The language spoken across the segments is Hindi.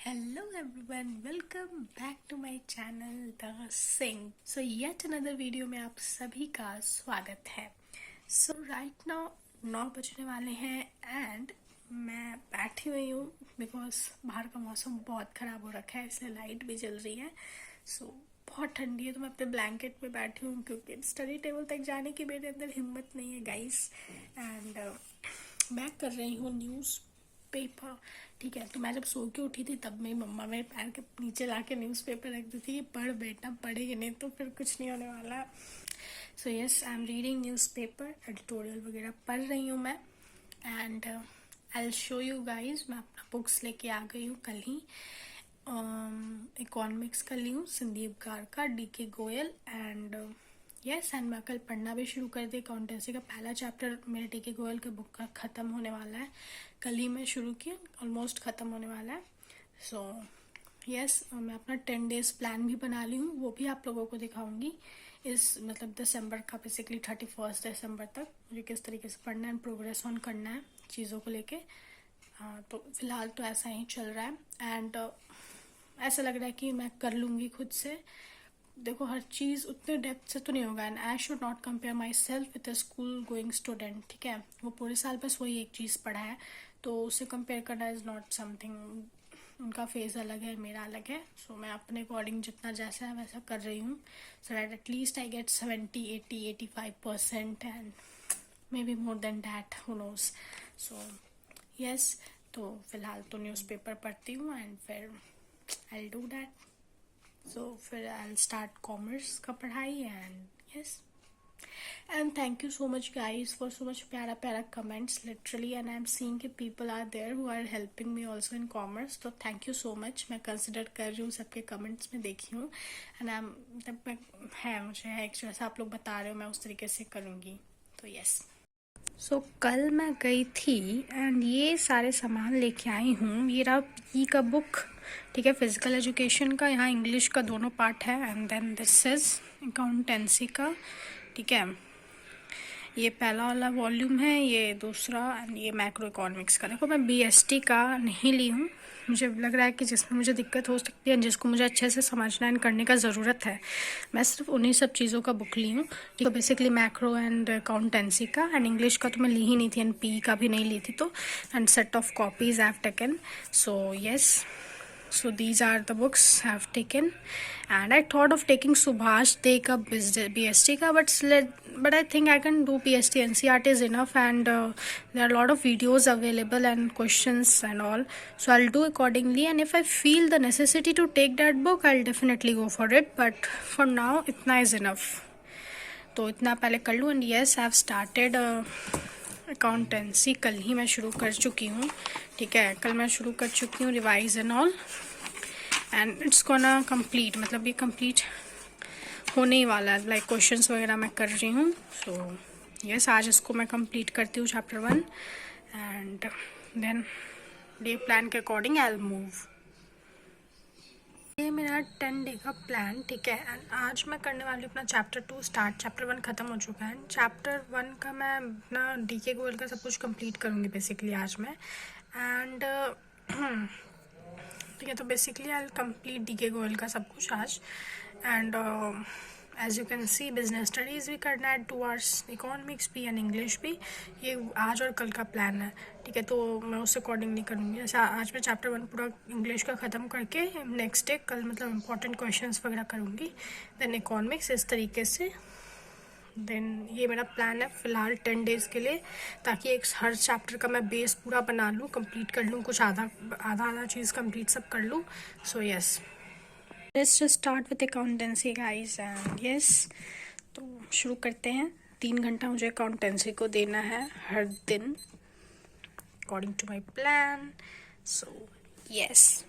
Hello everyone, welcome back to my channel The Sing. So yet another video में आप सभी का स्वागत है. So right now 9 बजने वाले हैं and मैं बैठी हुई हूँ because बाहर का मौसम बहुत ख़राब हो रखा है, इसलिए लाइट भी जल रही है. So बहुत ठंडी है तो मैं अपने ब्लैंकेट में बैठी हूँ क्योंकि स्टडी टेबल तक जाने की मेरे अंदर हिम्मत नहीं है गाइस. एंड मैं कर रही हूँ न्यूज़ पेपर. ठीक है, तो मैं जब सो के उठी थी तब मेरी मम्मा मेरे पैर के नीचे ला के न्यूज़पेपर रख दी थी कि पढ़ बेटा, पढ़ेगी नहीं तो फिर कुछ नहीं होने वाला. So yes, I am reading newspaper, editorial वगैरह पढ़ रही हूँ मैं. And I will show you guys. मैं अपना बुक्स लेके आ गई हूँ कल ही. इकोनॉमिक्स कर ली हूँ, Sandeep Garkar, DK Goyal and yes. And मैं कल पढ़ना भी शुरू कर दी. अकाउंटेंसी का पहला चैप्टर मेरे DK गोयल के बुक का ख़त्म होने वाला है. कल ही मैं शुरू किया, ऑलमोस्ट ख़त्म होने वाला है. सो यस, मैं अपना 10 डेज़ प्लान भी बना ली हूँ, वो भी आप लोगों को दिखाऊंगी. इस मतलब दिसंबर का बेसिकली 31 दिसंबर तक मुझे किस तरीके से पढ़ना है, प्रोग्रेस ऑन करना है चीज़ों को लेके. तो फ़िलहाल तो ऐसा ही चल रहा है. एंड ऐसा लग रहा है कि मैं कर लूँगी खुद से. देखो, हर चीज़ उतने डेप्थ से तो नहीं होगा. And I should not compare my self with a school going student. ठीक है, वो पूरे साल बस वही एक चीज़ पढ़ा है, तो उससे कंपेयर करना इज़ नॉट समथिंग. उनका फेज़ अलग है, मेरा अलग है. सो मैं अपने अकॉर्डिंग जितना जैसा है वैसा कर रही हूँ. So that at least I get 70, 80, 85% and maybe more than that, who knows. So yes, तो फिलहाल तो न्यूज़पेपर पढ़ती हूँ एंड फिर आई डू दैट. सो फिर आई स्टार्ट कॉमर्स का पढ़ाई. And yes, and thank you so much guys for so much प्यारा comments literally. And I'm seeing कि people are there who are helping me also in commerce, so thank you so much. मैं consider कर रही हूँ, सबके comments में देखी हूँ. and I'm तब मैं है मुझे है एक जैसा आप लोग बता रहे हो मैं उस तरीके से करूँगी. तो yes. सो कल मैं गई थी एंड ये सारे सामान लेके आई हूँ. ये रहा ई का बुक. ठीक है, फिजिकल एजुकेशन का, यहाँ इंग्लिश का दोनों पार्ट है. And then this is accountancy का. ठीक है, ये पहला वाला वॉल्यूम है, ये दूसरा. एंड ये मैक्रो इकोनॉमिक्स का. देखो, मैं BST का नहीं ली हूँ. मुझे लग रहा है कि जिसमें मुझे दिक्कत हो सकती है, जिसको मुझे अच्छे से समझना एंड करने का ज़रूरत है, मैं सिर्फ उन्हीं सब चीज़ों का बुक ली हूँ. तो बेसिकली मैक्रो एंड अकाउंटेंसी का. एंड इंग्लिश का तो मैं ली ही नहीं थी एंड PE का भी नहीं ली थी. तो and set of copies I have taken. So yes, so these are the books I have taken. And I thought of taking Subhash De ka BST ka, but I think I can do BST. NCERT is enough. And there are a lot of videos available and questions and all, so I'll do accordingly. And if I feel the necessity to take that book, I'll definitely go for it, but for now itna is enough. तो इतना पहले कर लूँ. And yes, I have started accountancy. कल ही मैं शुरू कर चुकी हूँ. ठीक है, कल मैं शुरू कर चुकी हूँ revise and all. And it's gonna complete, मतलब ये कंप्लीट होने ही वाला है. लाइक क्वेश्चंस वगैरह मैं कर रही हूँ. सो यस, आज इसको मैं कंप्लीट करती हूँ chapter 1. And then day plan के अकॉर्डिंग आई विल मूव. ये मेरा 10 डे का प्लान. ठीक है, एंड आज मैं करने वाली हूँ अपना चैप्टर 2 स्टार्ट. चैप्टर 1 ख़त्म हो चुका है. चैप्टर 1 का मैं अपना DK गोयल का सब कुछ कंप्लीट करूँगी बेसिकली आज मैं. एंड ठीक है, तो basically I will complete DK Goyal का सब कुछ आज. And as you can see, business studies भी करना है 2 आवर्स, इकोनॉमिक्स भी एंड इंग्लिश भी. ये आज और कल का प्लान है. ठीक है, तो मैं उस अकॉर्डिंगली करूँगी. जैसे आज मैं चैप्टर 1 पूरा इंग्लिश का ख़त्म करके नेक्स्ट डे कल मतलब इंपॉर्टेंट क्वेश्चंस वगैरह करूँगी. देन इकोनॉमिक्स, इस तरीके से. देन ये मेरा प्लान है फ़िलहाल 10 डेज़ के लिए, ताकि एक हर चैप्टर का मैं बेस पूरा बना लूँ, कंप्लीट कर लूँ. कुछ आधा आधा चीज़ कंप्लीट सब कर लूँ. So yes, let's just start with accountancy guys. And yes, तो शुरू करते हैं. 3 घंटा मुझे अकाउंटेंसी को देना है हर दिन according to my plan. So yes.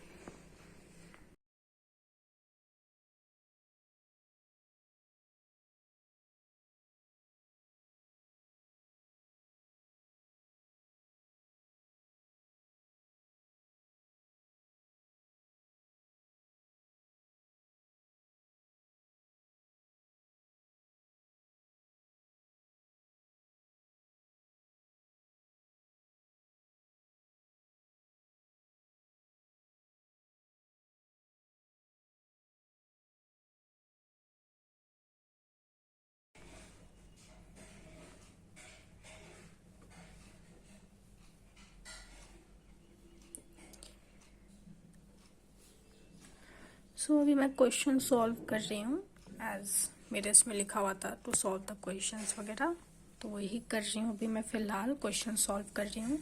So अभी मैं क्वेश्चन सॉल्व कर रही हूँ, एज मेरे इसमें लिखा हुआ था टू सॉल्व द क्वेश्चंस वगैरह, तो वही कर रही हूँ अभी मैं फ़िलहाल, क्वेश्चन सॉल्व कर रही हूँ।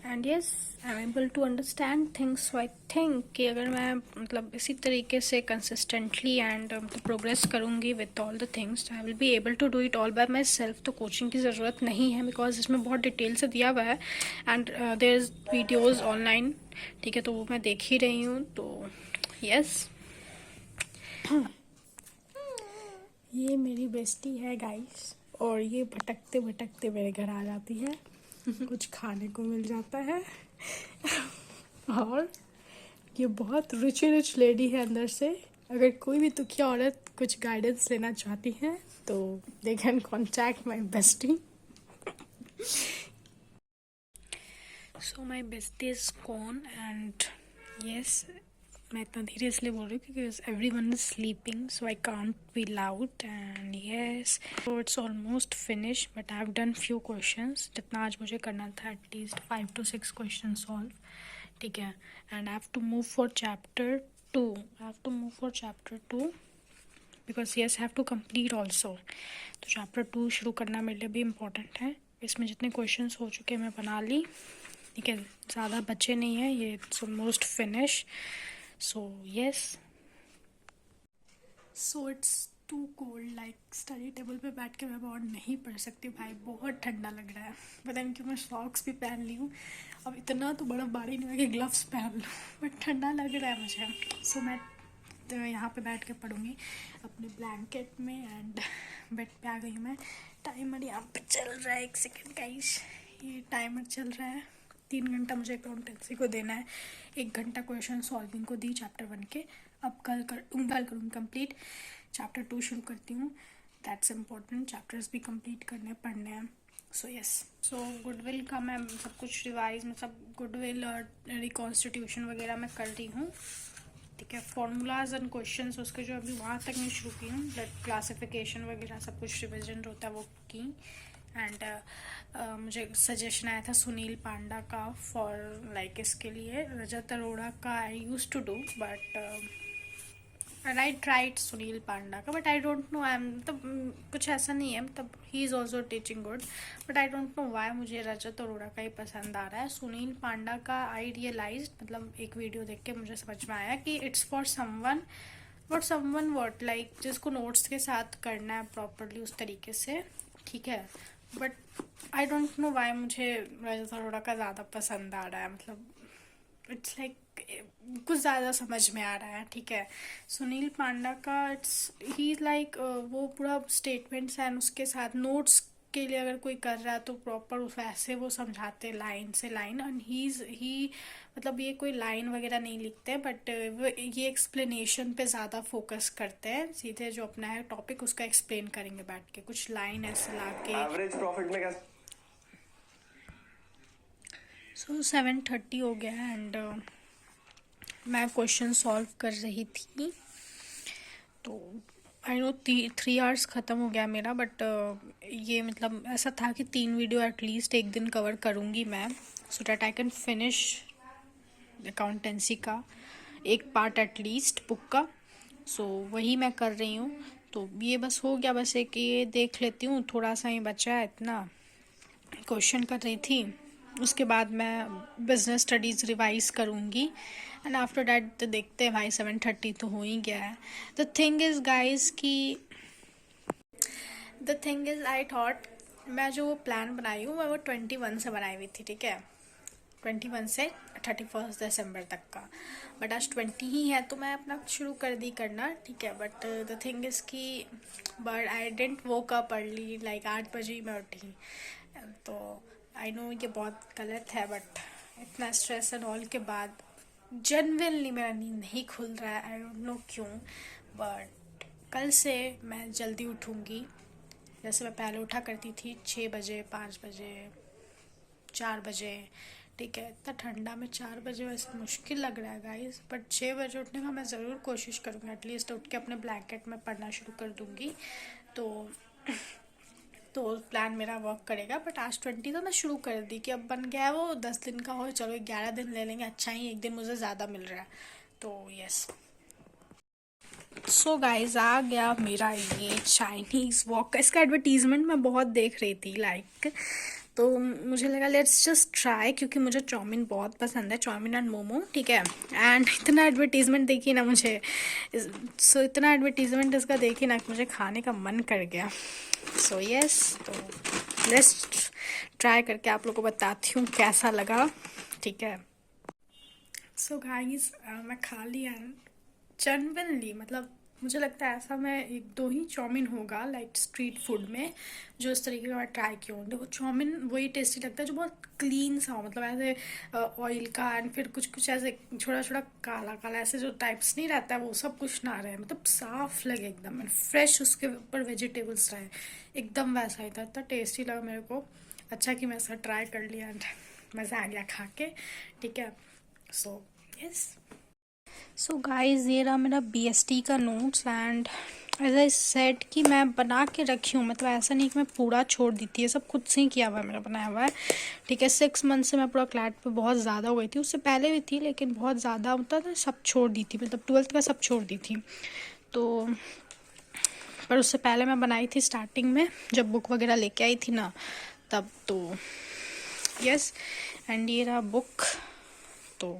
And yes, I am able to understand things. So I think कि अगर मैं मतलब इसी तरीके से कंसिस्टेंटली एंड प्रोग्रेस करूँगी with all the things, I will be able to do it all by myself. तो कोचिंग की ज़रूरत नहीं है, बिकॉज इसमें बहुत डिटेल से दिया हुआ है and there is videos online, ठीक है, तो वो मैं देख ही रही हूँ। तो यस, ये मेरी बेस्टी है गाइस, और ये भटकते भटकते मेरे घर आ जाती है, कुछ खाने को मिल जाता है। और ये बहुत रिच लेडी है अंदर से। अगर कोई भी दुखिया औरत कुछ गाइडेंस लेना चाहती है तो they can contact my bestie. So my bestie is gone and yes, मैं इतना धीरे इसलिए बोल रही हूँ क्योंकि every one is sleeping, so I can't be loud. And yes, so it's almost finish, but I have done few questions. जितना आज मुझे करना था एटलीस्ट 5 to 6 क्वेश्चन सॉल्व, ठीक है। And I have to move for chapter 2, I have to move for chapter 2 because yes I have to complete also. तो चैप्टर 2 शुरू करना मेरे लिए भी इम्पोर्टेंट है। इसमें जितने क्वेश्चंस हो चुके हैं मैं बना ली, ठीक है, ज़्यादा बचे नहीं है, ये it's almost finish. So yes, so it's too cold, like study table पे बैठ के मैं बहुत नहीं पढ़ सकती भाई, बहुत ठंडा लग रहा है। पता नहीं क्यों मैं सॉक्स भी पहन ली हूँ, अब इतना तो बर्फबारी नहीं हुआ कि ग्लव्स पहन लूँ, बट ठंडा लग रहा है मुझे। सो मैं तो यहाँ पे बैठ के पढ़ूँगी अपने ब्लैंकेट में, एंड बेड पे आ गई हूँ मैं। टाइमर यहाँ पे चल रहा है, 1 सेकेंड गाइस, ये टाइमर चल रहा है। 3 घंटा मुझे अकाउंटेंसी को देना है, 1 घंटा क्वेश्चन सॉल्विंग को दी चैप्टर 1 के। अब कल करूँगी कंप्लीट, चैप्टर 2 शुरू करती हूँ, दैट्स इम्पोर्टेंट, चैप्टर्स भी कंप्लीट करने पढ़ने हैं। सो यस, सो गुडविल का मैं सब कुछ रिवाइज, मतलब गुडविल और रिकॉन्स्टिट्यूशन वगैरह मैं कर रही हूँ, ठीक है। फॉर्मूलाज एंड क्वेश्चंस उसके जो अभी वहाँ तक नहीं शुरू की हूँ, ब्लड क्लासिफिकेशन वगैरह सब कुछ रिविजन होता है वो की। एंड मुझे सजेशन आया था सुनील पांडा का फॉर लाइक इसके लिए, रजत अरोड़ा का I use to do, but I tried Sunil Panda का, but I don't know, I am मतलब कुछ ऐसा नहीं है, मतलब he is also teaching good, but I don't know why मुझे रजत अरोड़ा का ही पसंद आ रहा है। सुनील पांडा का आई रियलाइज, मतलब एक वीडियो देख के मुझे समझ में आया कि it's for someone what like जिसको नोट्स के साथ करना है प्रॉपरली उस तरीके से, ठीक है। But I don't know why मुझे रजत अरोड़ा का ज़्यादा पसंद आ रहा है, मतलब इट्स लाइक कुछ ज़्यादा समझ में आ रहा है, ठीक है। सुनील पांडा का इट्स ही लाइक वो पूरा स्टेटमेंट्स एंड उसके साथ नोट्स के लिए अगर कोई कर रहा है तो प्रॉपर वैसे वो समझाते लाइन से लाइन, एंड ही मतलब ये कोई लाइन वगैरह नहीं लिखते, बट वो ये एक्सप्लेनेशन पे ज़्यादा फोकस करते हैं, सीधे जो अपना है टॉपिक उसका एक्सप्लेन करेंगे बैठ के, कुछ लाइन ऐसे ला के। एवरेज प्रॉफिट में क्या? सो 7:30 हो गया एंड मैं क्वेश्चन सॉल्व कर रही थी, तो आई नो 3 आवर्स ख़त्म हो गया मेरा, बट ये मतलब ऐसा था कि 3 वीडियो एटलीस्ट एक दिन कवर करूँगी मैं, so that I can finish accountancy का एक पार्ट एटलीस्ट बुक का। सो वही मैं कर रही हूँ, तो ये बस हो गया, बस एक ये देख लेती हूँ, थोड़ा सा ही बचा है, इतना क्वेश्चन कर रही थी, उसके बाद मैं बिजनेस स्टडीज़ रिवाइज करूँगी, एंड आफ्टर डैट तो देखते हैं भाई 7:30 तो हो ही गया है। The thing is guys I thought मैं जो प्लान बनाई हूँ मैं वो 21 से बनाई हुई थी, ठीक है, 21 से 31 दिसंबर तक का, बट आज 20 ही है तो मैं अपना शुरू कर दी करना, ठीक है। बट द थिंग इज़ कि but I didn't woke up early, like 8 बजे ही मैं उठी, तो आई नो ये बहुत गलत है, बट इतना स्ट्रेस एंड ऑल के बाद जनरली मेरा नींद नहीं खुल रहा है, आई डोंट नो क्यों, बट कल से मैं जल्दी उठूँगी, जैसे मैं पहले उठा करती थी 6 बजे, 5 बजे, 4 बजे, ठीक है। इतना ठंडा में 4 बजे वैसे मुश्किल लग रहा है गाइस, बट 6 बजे उठने का मैं ज़रूर कोशिश करूँगी, एटलीस्ट उठ के अपने ब्लैंकेट में पढ़ना शुरू कर दूँगी, तो प्लान मेरा वर्क करेगा। बट आज 20 तो मैं शुरू कर दी कि अब बन गया है वो 10 दिन का हो, चलो 11 दिन ले लेंगे, अच्छा ही एक दिन मुझे ज़्यादा मिल रहा है, तो यस। सो गाइज आ गया मेरा ये चाइनीज़ वॉक का। इसका एडवर्टीजमेंट मैं बहुत देख रही थी लाइक, तो मुझे लगा लेट्स जस्ट ट्राई, क्योंकि मुझे चाउमीन बहुत पसंद है, चाउमीन एंड मोमो, ठीक है। एंड इतना एडवर्टीजमेंट देखी ना मुझे, सो इतना एडवर्टीजमेंट इसका देखी ना मुझे खाने का मन कर गया। सो यस, तो लेट्स ट्राई करके आप लोग को बताती हूँ कैसा लगा, ठीक है। सो गाइस मैं खा लिया जनरली, मतलब मुझे लगता है ऐसा मैं एक दो ही चाउमीन होगा लाइक स्ट्रीट फूड में जो इस तरीके का मैं ट्राई किया हूँ। देखो चाउमीन वही टेस्टी लगता है जो बहुत क्लीन सा हो, मतलब ऐसे ऑयल का एंड फिर कुछ कुछ ऐसे छोटा छोटा काला काला ऐसे जो टाइप्स नहीं रहता है वो सब कुछ ना रहे, मतलब साफ लगे एकदम एंड फ्रेश, उसके ऊपर वेजिटेबल्स रहे, एकदम वैसा ही था। इतना टेस्टी लगा मेरे को, अच्छा कि मैं ऐसा ट्राई कर लिया एंड मज़ा आ गया खा के, ठीक है। सो यस, सो गाइस ये रहा मेरा बीएसटी का notes and as I said कि मैं बना के रखी हूँ, मतलब ऐसा नहीं कि मैं पूरा छोड़ दी थी, ये सब खुद से ही किया हुआ है, मेरा बनाया हुआ है, ठीक है। 6 मंथ से मैं पूरा क्लैट पे बहुत ज़्यादा हो गई थी, उससे पहले भी थी लेकिन बहुत ज़्यादा होता था, सब छोड़ दी थी, मतलब 12th का सब छोड़ दी थी। तो पर उससे पहले मैं बनाई थी स्टार्टिंग में जब बुक वगैरह लेके आई थी ना तब, तो यस। एंड ये रहा बुक, तो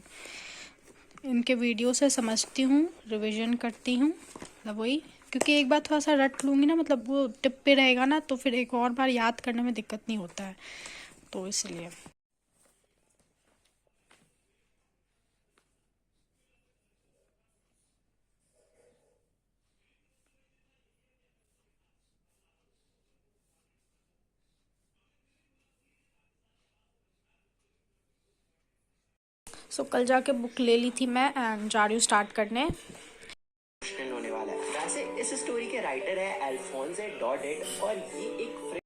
इनके वीडियो से समझती हूँ, रिवीजन करती हूँ, मतलब वही, क्योंकि एक बार थोड़ा सा रट लूँगी ना, मतलब वो टिप पे रहेगा ना तो फिर एक और बार याद करने में दिक्कत नहीं होता है, तो इसलिए। सो कल जाके बुक ले ली थी मैं एंड जा रही हूँ स्टार्ट करने। होने वाला है। वैसे इस स्टोरी के राइटर है अल्फोंसे डॉडेट और ये एक